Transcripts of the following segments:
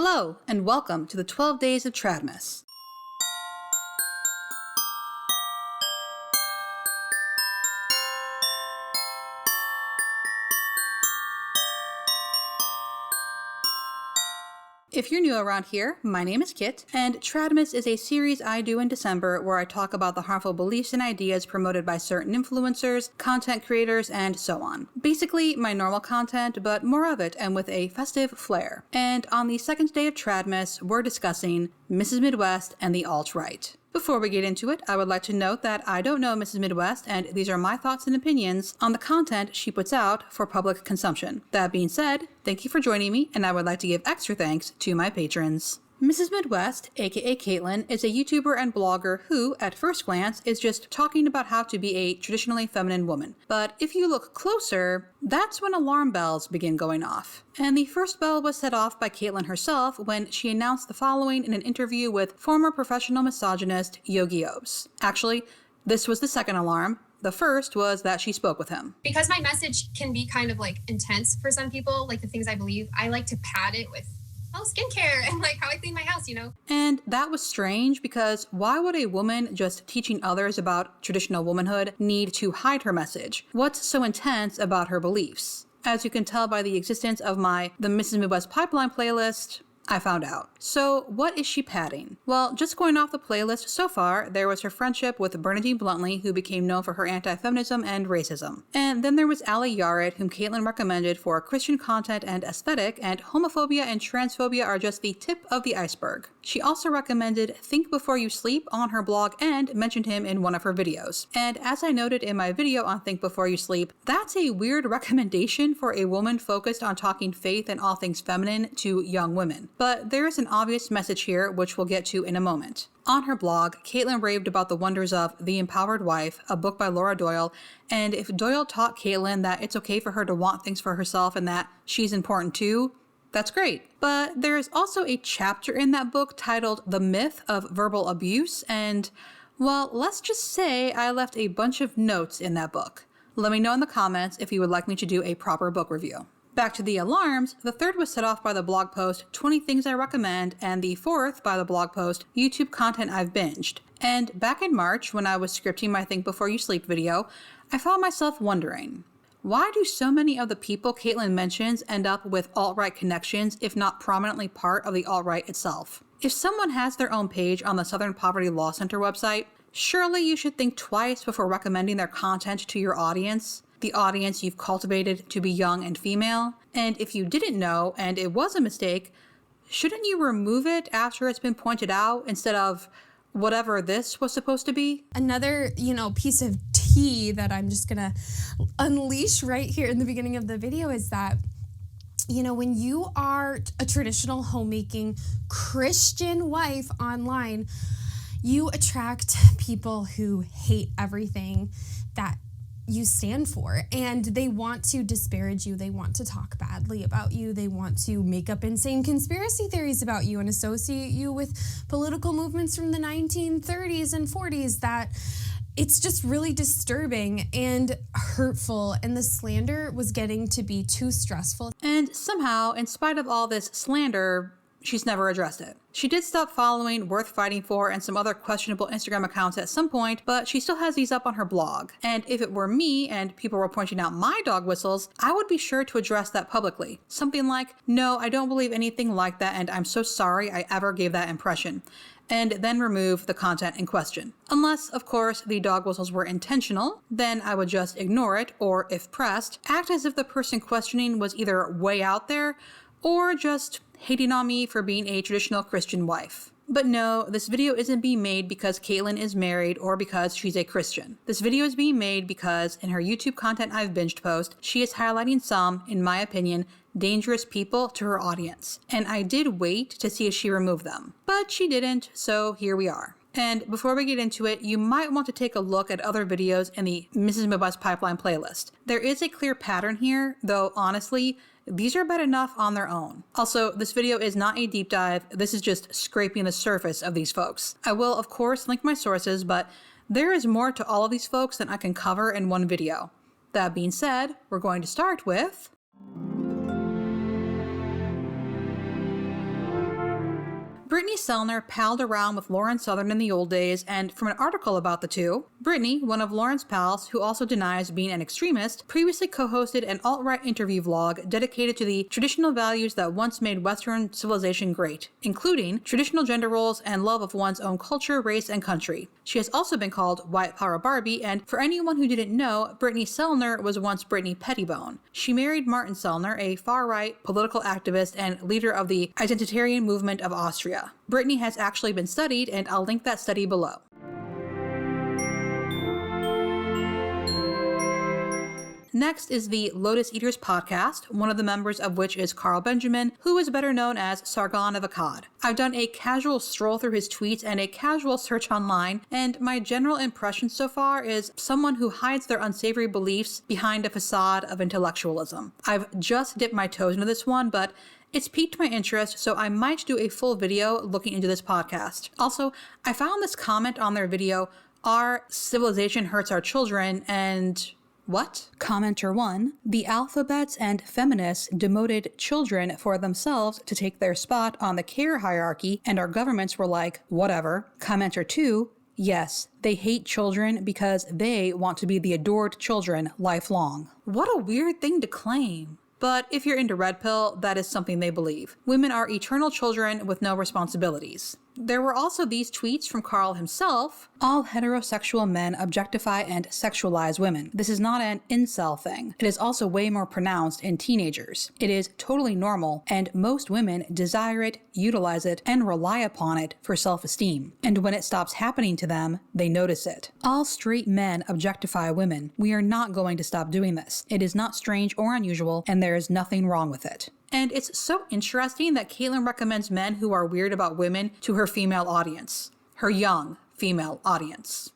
Hello, and welcome to the 12 Days of Tradmus. If you're new around here, my name is Kit, and Tradmus is a series I do in December where I talk about the harmful beliefs and ideas promoted by certain influencers, content creators, and so on. Basically, my normal content, but more of it and with a festive flair. And on the second day of Tradmus, we're discussing Mrs. Midwest and the alt-right. Before we get into it, I would like to note that I don't know Mrs. Midwest, and these are my thoughts and opinions on the content she puts out for public consumption. That being said, thank you for joining me, and I would like to give extra thanks to my patrons. Mrs. Midwest, aka Caitlin, is a YouTuber and blogger who, at first glance, is just talking about how to be a traditionally feminine woman. But if you look closer, that's when alarm bells begin going off. And the first bell was set off by Caitlin herself when she announced the following in an interview with former professional misogynist Yogi Obes. Actually, this was the second alarm. The first was that she spoke with him. Because my message can be kind of like intense for some people, like the things I believe, I like to pad it with skincare and like how I clean my house, And that was strange because why would a woman just teaching others about traditional womanhood need to hide her message? What's so intense about her beliefs? As you can tell by the existence of the Mrs. Midwest Pipeline playlist, I found out. So what is she padding? Well, just going off the playlist so far, there was her friendship with Bernadine Bluntly, who became known for her anti-feminism and racism. And then there was Ali Yared, whom Caitlin recommended for Christian content and aesthetic, and homophobia and transphobia are just the tip of the iceberg. She also recommended Think Before You Sleep on her blog and mentioned him in one of her videos. And as I noted in my video on Think Before You Sleep, that's a weird recommendation for a woman focused on talking faith and all things feminine to young women. But there is an obvious message here, which we'll get to in a moment. On her blog, Caitlin raved about the wonders of The Empowered Wife, a book by Laura Doyle, and if Doyle taught Caitlin that it's okay for her to want things for herself and that she's important too, that's great. But there is also a chapter in that book titled The Myth of Verbal Abuse, and, well, let's just say I left a bunch of notes in that book. Let me know in the comments if you would like me to do a proper book review. Back to the alarms, the third was set off by the blog post 20 Things I Recommend, and the fourth by the blog post YouTube Content I've Binged. And back in March, when I was scripting my Think Before You Sleep video, I found myself wondering, why do so many of the people Caitlin mentions end up with alt-right connections if not prominently part of the alt-right itself? If someone has their own page on the Southern Poverty Law Center website, surely you should think twice before recommending their content to your audience, the audience you've cultivated to be young and female. And if you didn't know and it was a mistake, shouldn't you remove it after it's been pointed out instead of whatever this was supposed to be? Another, piece of tea that I'm just gonna unleash right here in the beginning of the video is that, when you are a traditional homemaking Christian wife online, you attract people who hate everything that you stand for, and they want to disparage you. They want to talk badly about you. They want to make up insane conspiracy theories about you and associate you with political movements from the 1930s and 40s that it's just really disturbing and hurtful, and the slander was getting to be too stressful. And somehow, in spite of all this slander, she's never addressed it. She did stop following Worth Fighting For and some other questionable Instagram accounts at some point, but she still has these up on her blog. And if it were me and people were pointing out my dog whistles, I would be sure to address that publicly. Something like, no, I don't believe anything like that, and I'm so sorry I ever gave that impression. And then remove the content in question. Unless, of course, the dog whistles were intentional, then I would just ignore it, or if pressed, act as if the person questioning was either way out there or just hating on me for being a traditional Christian wife. But no, this video isn't being made because Caitlin is married or because she's a Christian. This video is being made because in her YouTube Content I've Binged post, she is highlighting some, in my opinion, dangerous people to her audience. And I did wait to see if she removed them. But she didn't, so here we are. And before we get into it, you might want to take a look at other videos in the Mrs. Midwest Pipeline playlist. There is a clear pattern here, though honestly, these are bad enough on their own. Also, this video is not a deep dive, this is just scraping the surface of these folks. I will, of course, link my sources, but there is more to all of these folks than I can cover in one video. That being said, we're going to start with Brittany Sellner palled around with Lauren Southern in the old days, and from an article about the two, Brittany, one of Lauren's pals who also denies being an extremist, previously co-hosted an alt-right interview vlog dedicated to the traditional values that once made Western civilization great, including traditional gender roles and love of one's own culture, race, and country. She has also been called White Power Barbie, and for anyone who didn't know, Brittany Sellner was once Brittany Pettibone. She married Martin Sellner, a far-right political activist and leader of the Identitarian movement of Austria. Brittany has actually been studied, and I'll link that study below. Next is the Lotus Eaters podcast, one of the members of which is Carl Benjamin, who is better known as Sargon of Akkad. I've done a casual stroll through his tweets and a casual search online, and my general impression so far is someone who hides their unsavory beliefs behind a facade of intellectualism. I've just dipped my toes into this one, but it's piqued my interest, so I might do a full video looking into this podcast. Also, I found this comment on their video, "Our civilization hurts our children," and what? Commenter 1, the alphabets and feminists demoted children for themselves to take their spot on the care hierarchy, and our governments were like, whatever. Commenter 2, yes, they hate children because they want to be the adored children lifelong. What a weird thing to claim. But if you're into Red Pill, that is something they believe. Women are eternal children with no responsibilities. There were also these tweets from Carl himself. All heterosexual men objectify and sexualize women. This is not an incel thing. It is also way more pronounced in teenagers. It is totally normal, and most women desire it, utilize it, and rely upon it for self-esteem. And when it stops happening to them, they notice it. All straight men objectify women. We are not going to stop doing this. It is not strange or unusual, and there is nothing wrong with it. And it's so interesting that Caitlin recommends men who are weird about women to her female audience. Her young female audience.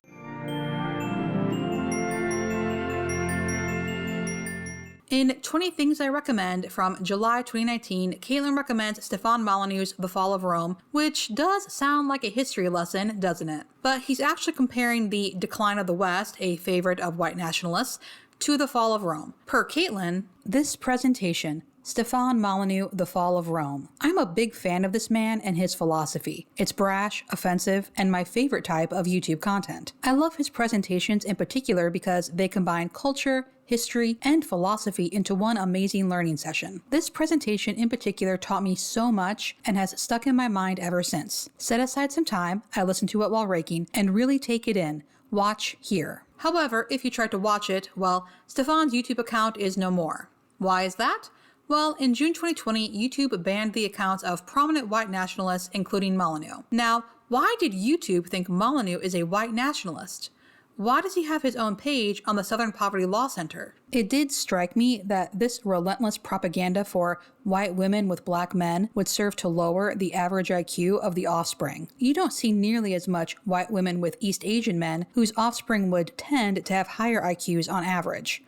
In 20 Things I Recommend from July 2019, Caitlin recommends Stefan Molyneux's The Fall of Rome, which does sound like a history lesson, doesn't it? But he's actually comparing the Decline of the West, a favorite of white nationalists, to The Fall of Rome. Per Caitlin, this presentation, Stefan Molyneux, The Fall of Rome. I'm a big fan of this man and his philosophy. It's brash, offensive, and my favorite type of YouTube content. I love his presentations in particular because they combine culture, history, and philosophy into one amazing learning session. This presentation in particular taught me so much and has stuck in my mind ever since. Set aside some time, I listen to it while raking, and really take it in. Watch here. However, if you tried to watch it, well, Stefan's YouTube account is no more. Why is that? Well, in June 2020, YouTube banned the accounts of prominent white nationalists, including Molyneux. Now, why did YouTube think Molyneux is a white nationalist? Why does he have his own page on the Southern Poverty Law Center? It did strike me that this relentless propaganda for white women with black men would serve to lower the average IQ of the offspring. You don't see nearly as much white women with East Asian men whose offspring would tend to have higher IQs on average.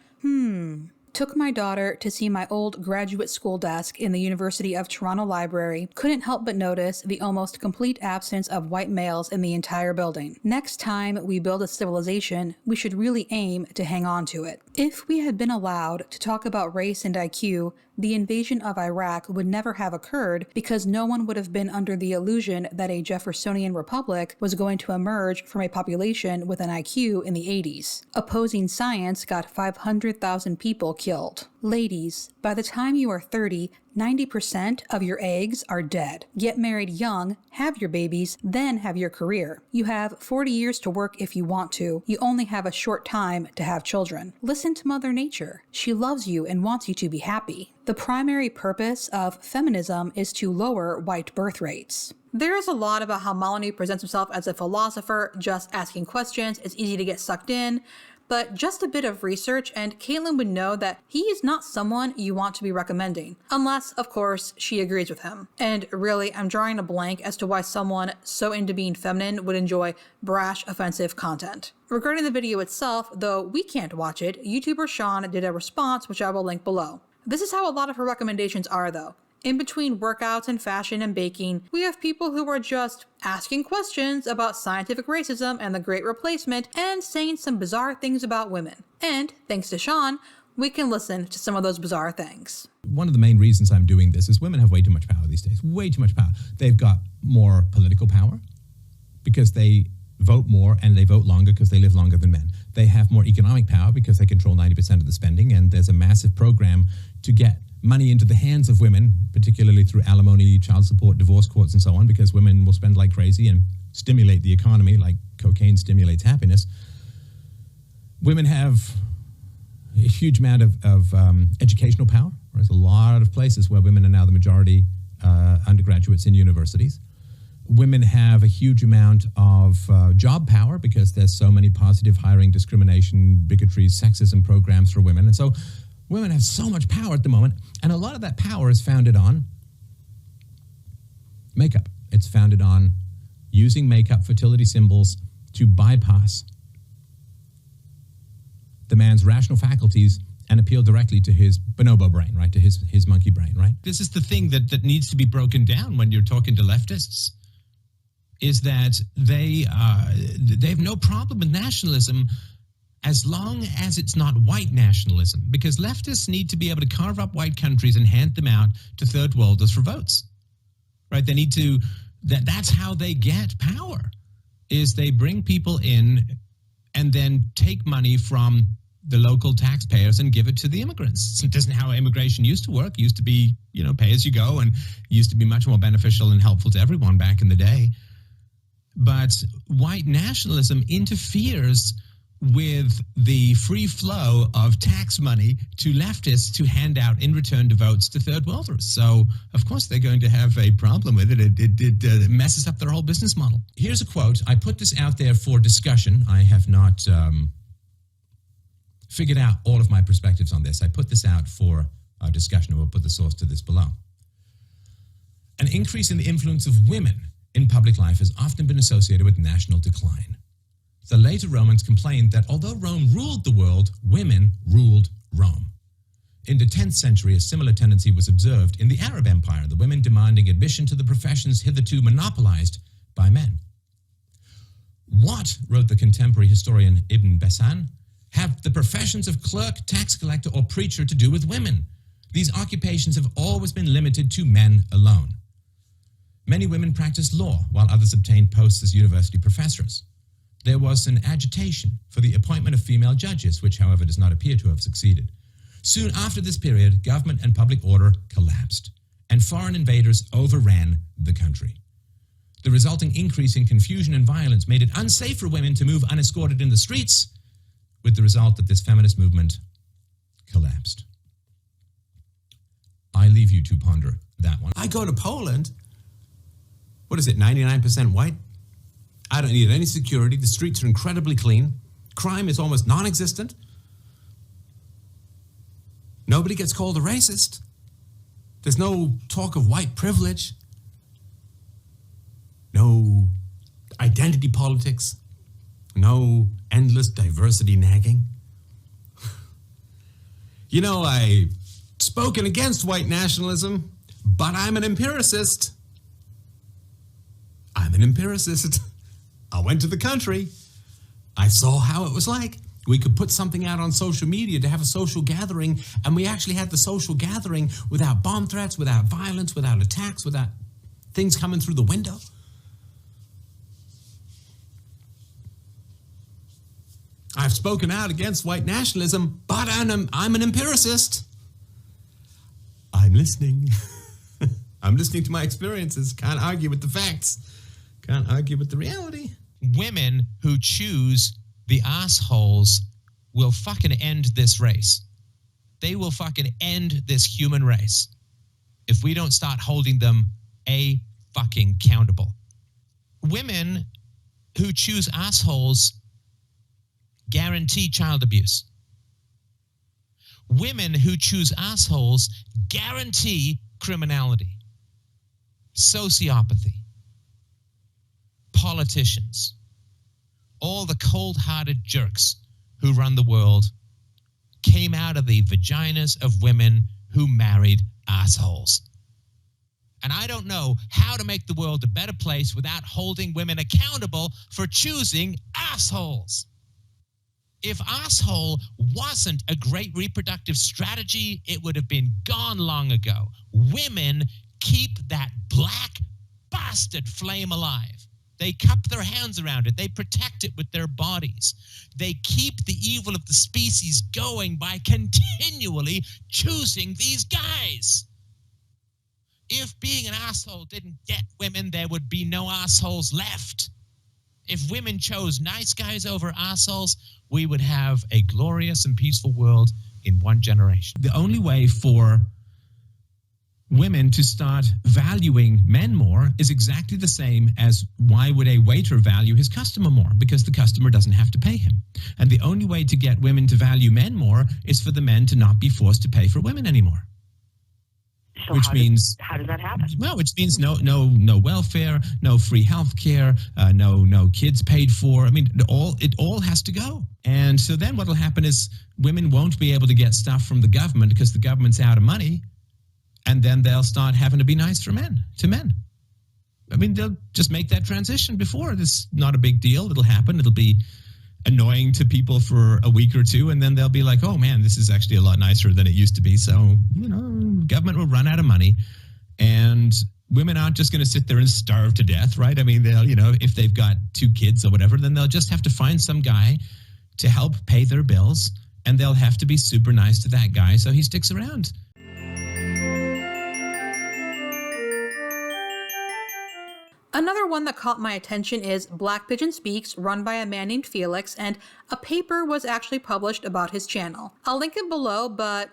Took my daughter to see my old graduate school desk in the University of Toronto Library. Couldn't help but notice the almost complete absence of white males in the entire building. Next time we build a civilization, we should really aim to hang on to it. If we had been allowed to talk about race and IQ, the invasion of Iraq would never have occurred because no one would have been under the illusion that a Jeffersonian republic was going to emerge from a population with an IQ in the 80s. Opposing science got 500,000 people killed. Ladies, by the time you are 30, 90% of your eggs are dead. Get married young, have your babies, then have your career. You have 40 years to work if you want to. You only have a short time to have children. Listen to Mother Nature. She loves you and wants you to be happy. The primary purpose of feminism is to lower white birth rates. There is a lot about how Molyneux presents himself as a philosopher, just asking questions. It's easy to get sucked in. But just a bit of research and Caitlin would know that he is not someone you want to be recommending. Unless, of course, she agrees with him. And really, I'm drawing a blank as to why someone so into being feminine would enjoy brash, offensive content. Regarding the video itself, though we can't watch it, YouTuber Sean did a response which I will link below. This is how a lot of her recommendations are though. In between workouts and fashion and baking, we have people who are just asking questions about scientific racism and the Great Replacement and saying some bizarre things about women. And, thanks to Sean, we can listen to some of those bizarre things. One of the main reasons I'm doing this is women have way too much power these days. Way too much power. They've got more political power because they vote more and they vote longer because they live longer than men. They have more economic power because they control 90% of the spending, and there's a massive program to get money into the hands of women, particularly through alimony, child support, divorce courts, and so on, because women will spend like crazy and stimulate the economy like cocaine stimulates happiness. Women have a huge amount of educational power. There's a lot of places where women are now the majority undergraduates in universities. Women have a huge amount of job power because there's so many positive hiring, discrimination, bigotry, sexism programs for women. And so women have so much power at the moment, and a lot of that power is founded on makeup. It's founded on using makeup, fertility symbols, to bypass the man's rational faculties and appeal directly to his bonobo brain, right? To his monkey brain, right? This is the thing that needs to be broken down when you're talking to leftists, is that they have no problem with nationalism as long as it's not white nationalism, because leftists need to be able to carve up white countries and hand them out to third worlders for votes, right? They need to, that's how they get power, is they bring people in and then take money from the local taxpayers and give it to the immigrants. It isn't how immigration used to work. It used to be, pay as you go, and used to be much more beneficial and helpful to everyone back in the day. But white nationalism interferes with the free flow of tax money to leftists to hand out in return to votes to third worlders. So, of course, they're going to have a problem with it. It messes up their whole business model. Here's a quote. I put this out there for discussion. I have not figured out all of my perspectives on this. I put this out for discussion, and we'll put the source to this below. An increase in the influence of women in public life has often been associated with national decline. The later Romans complained that although Rome ruled the world, women ruled Rome. In the 10th century, a similar tendency was observed in the Arab Empire, the women demanding admission to the professions hitherto monopolized by men. What, wrote the contemporary historian Ibn Besan, have the professions of clerk, tax collector, or preacher to do with women? These occupations have always been limited to men alone. Many women practiced law, while others obtained posts as university professors. There was an agitation for the appointment of female judges, which, however, does not appear to have succeeded. Soon after this period, government and public order collapsed, and foreign invaders overran the country. The resulting increase in confusion and violence made it unsafe for women to move unescorted in the streets, with the result that this feminist movement collapsed. I leave you to ponder that one. I go to Poland. What is it, 99% white? I don't need any security. The streets are incredibly clean. Crime is almost non-existent. Nobody gets called a racist. There's no talk of white privilege. No identity politics. No endless diversity nagging. I've spoken against white nationalism, but I'm an empiricist. I went to the country. I saw how it was like. We could put something out on social media to have a social gathering, and we actually had the social gathering without bomb threats, without violence, without attacks, without things coming through the window. I've spoken out against white nationalism, but I'm an empiricist. I'm listening. I'm listening to my experiences. Can't argue with the facts. Can't argue with the reality. Women who choose the assholes will fucking end this race. They will fucking end this human race if we don't start holding them fucking accountable. Women who choose assholes guarantee child abuse. Women who choose assholes guarantee criminality, sociopathy. Politicians, all the cold-hearted jerks who run the world came out of the vaginas of women who married assholes. And I don't know how to make the world a better place without holding women accountable for choosing assholes. If asshole wasn't a great reproductive strategy, it would have been gone long ago. Women keep that black bastard flame alive. They cup their hands around it. They protect it with their bodies. They keep the evil of the species going by continually choosing these guys. If being an asshole didn't get women, there would be no assholes left. If women chose nice guys over assholes, we would have a glorious and peaceful world in one generation. The only way for women to start valuing men more is exactly the same as why would a waiter value his customer more? Because the customer doesn't have to pay him. And the only way to get women to value men more is for the men to not be forced to pay for women anymore. So Which means how does that happen? well, which means no welfare, no free health care, no kids paid for. I mean, it all has to go. And so then what will happen is women won't be able to get stuff from the government because the government's out of money, and then they'll start having to be nice to men. I mean, they'll just make that transition before. It's not a big deal. It'll happen. It'll be annoying to people for a week or two, and then they'll be like, oh man, this is actually a lot nicer than it used to be. So, government will run out of money, and women aren't just going to sit there and starve to death, right? I mean, they'll, if they've got 2 kids or whatever, then they'll just have to find some guy to help pay their bills, and they'll have to be super nice to that guy so he sticks around. Another one that caught my attention is Black Pigeon Speaks, run by a man named Felix, and a paper was actually published about his channel. I'll link it below, but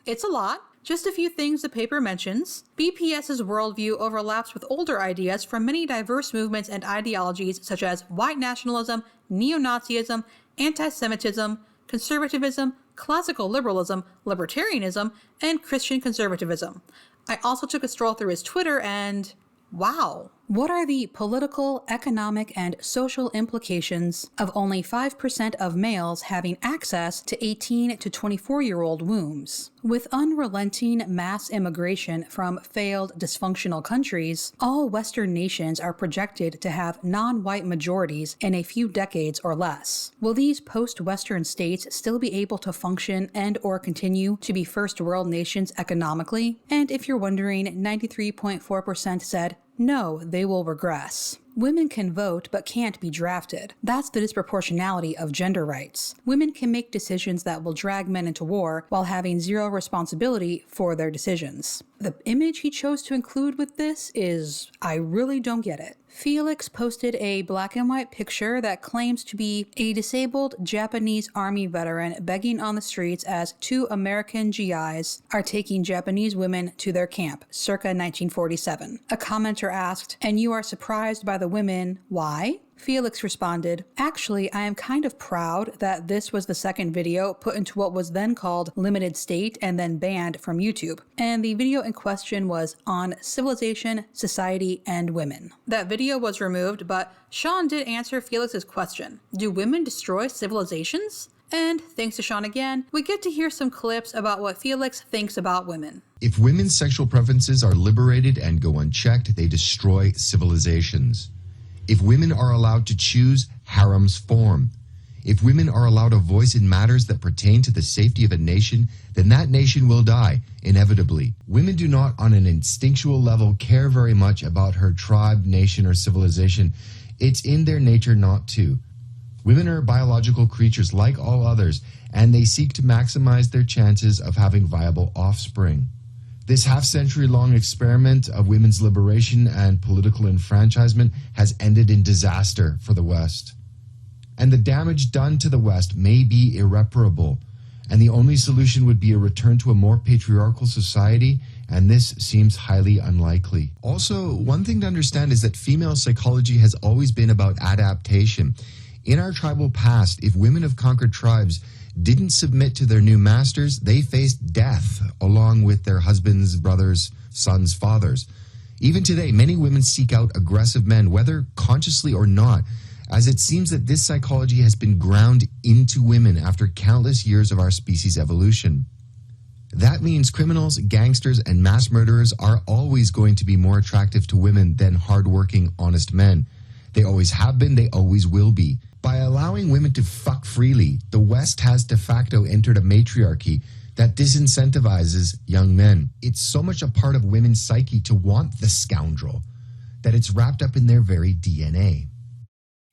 it's a lot. Just a few things the paper mentions. BPS's worldview overlaps with older ideas from many diverse movements and ideologies such as white nationalism, neo-Nazism, anti-Semitism, conservatism, classical liberalism, libertarianism, and Christian conservatism. I also took a stroll through his Twitter and wow. What are the political, economic, and social implications of only 5% of males having access to 18 to 24-year-old wombs? With unrelenting mass immigration from failed dysfunctional countries, all Western nations are projected to have non-white majorities in a few decades or less. Will these post-Western states still be able to function and or continue to be first world nations economically? And if you're wondering, 93.4% said, no, they will regress. Women can vote but can't be drafted. That's the disproportionality of gender rights. Women can make decisions that will drag men into war while having zero responsibility for their decisions. The image he chose to include with this is, I really don't get it. Felix posted a black and white picture that claims to be a disabled Japanese army veteran begging on the streets as 2 American GIs are taking Japanese women to their camp, circa 1947. A commenter asked, and you are surprised by the women, why? Felix responded, actually, I am kind of proud that this was the second video put into what was then called Limited State and then banned from YouTube. And the video in question was on civilization, society, and women. That video was removed, but Sean did answer Felix's question. Do women destroy civilizations? And thanks to Sean again, we get to hear some clips about what Felix thinks about women. If women's sexual preferences are liberated and go unchecked, they destroy civilizations. If women are allowed to choose, harems form. If women are allowed a voice in matters that pertain to the safety of a nation, then that nation will die, inevitably. Women do not, on an instinctual level, care very much about her tribe, nation, or civilization. It's in their nature not to. Women are biological creatures like all others, and they seek to maximize their chances of having viable offspring. This half-century-long experiment of women's liberation and political enfranchisement has ended in disaster for the West. And the damage done to the West may be irreparable, and the only solution would be a return to a more patriarchal society, and this seems highly unlikely. Also, one thing to understand is that female psychology has always been about adaptation. In our tribal past, if women of conquered tribes didn't submit to their new masters, they faced death along with their husbands, brothers, sons, fathers. Even today, many women seek out aggressive men, whether consciously or not, as it seems that this psychology has been ground into women after countless years of our species' evolution. That means criminals, gangsters, and mass murderers are always going to be more attractive to women than hardworking, honest men. They always have been, they always will be. By allowing women to fuck freely, the West has de facto entered a matriarchy that disincentivizes young men. It's so much a part of women's psyche to want the scoundrel, that it's wrapped up in their very DNA.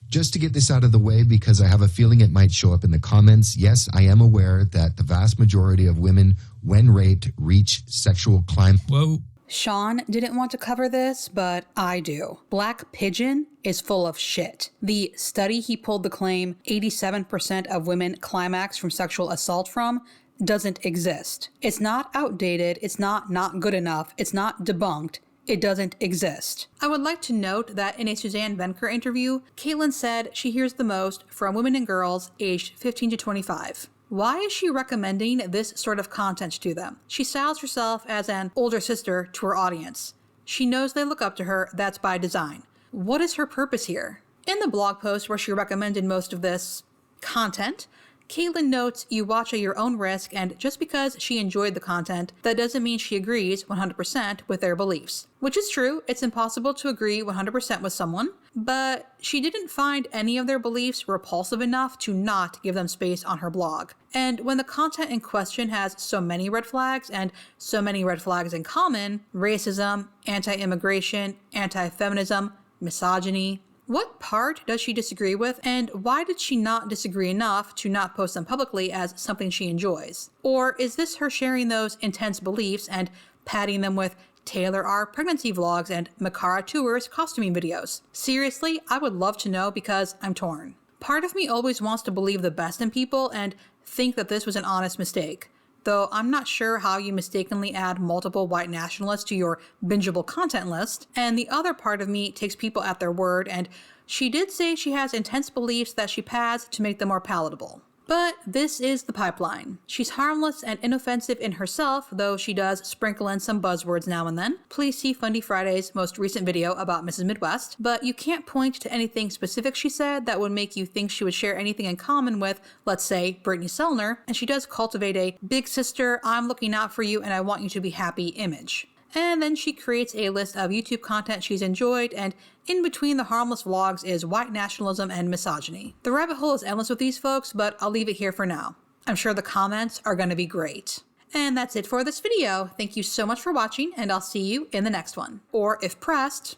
Just to get this out of the way, because I have a feeling it might show up in the comments, yes, I am aware that the vast majority of women, when raped, reach sexual climax. Whoa. Sean didn't want to cover this, but I do. Black Pigeon is full of shit. The study he pulled the claim 87% of women climax from sexual assault from doesn't exist. It's not outdated, it's not good enough, it's not debunked. It doesn't exist. I would like to note that in a Suzanne Venker interview, Caitlyn said she hears the most from women and girls aged 15 to 25. Why is she recommending this sort of content to them? She styles herself as an older sister to her audience. She knows they look up to her, that's by design. What is her purpose here? In the blog post where she recommended most of this content, Caitlyn notes you watch at your own risk, and just because she enjoyed the content, that doesn't mean she agrees 100% with their beliefs. Which is true, it's impossible to agree 100% with someone, but she didn't find any of their beliefs repulsive enough to not give them space on her blog. And when the content in question has so many red flags, and so many red flags in common, racism, anti-immigration, anti-feminism, misogyny, what part does she disagree with, and why did she not disagree enough to not post them publicly as something she enjoys? Or is this her sharing those intense beliefs and padding them with Taylor R. pregnancy vlogs and Makara Tours costuming videos? Seriously, I would love to know because I'm torn. Part of me always wants to believe the best in people and think that this was an honest mistake, though I'm not sure how you mistakenly add multiple white nationalists to your bingeable content list, and the other part of me takes people at their word, and she did say she has intense beliefs that she pads to make them more palatable. But this is the pipeline. She's harmless and inoffensive in herself, though she does sprinkle in some buzzwords now and then. Please see Fundy Friday's most recent video about Mrs. Midwest, but you can't point to anything specific she said that would make you think she would share anything in common with, let's say, Brittany Sellner, and she does cultivate a big sister, I'm looking out for you and I want you to be happy image. And then she creates a list of YouTube content she's enjoyed, and in between the harmless vlogs is white nationalism and misogyny. The rabbit hole is endless with these folks, but I'll leave it here for now. I'm sure the comments are going to be great. And that's it for this video. Thank you so much for watching, and I'll see you in the next one. Or if pressed,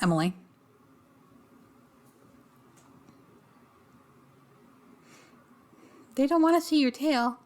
Emily. They don't want to see your tail.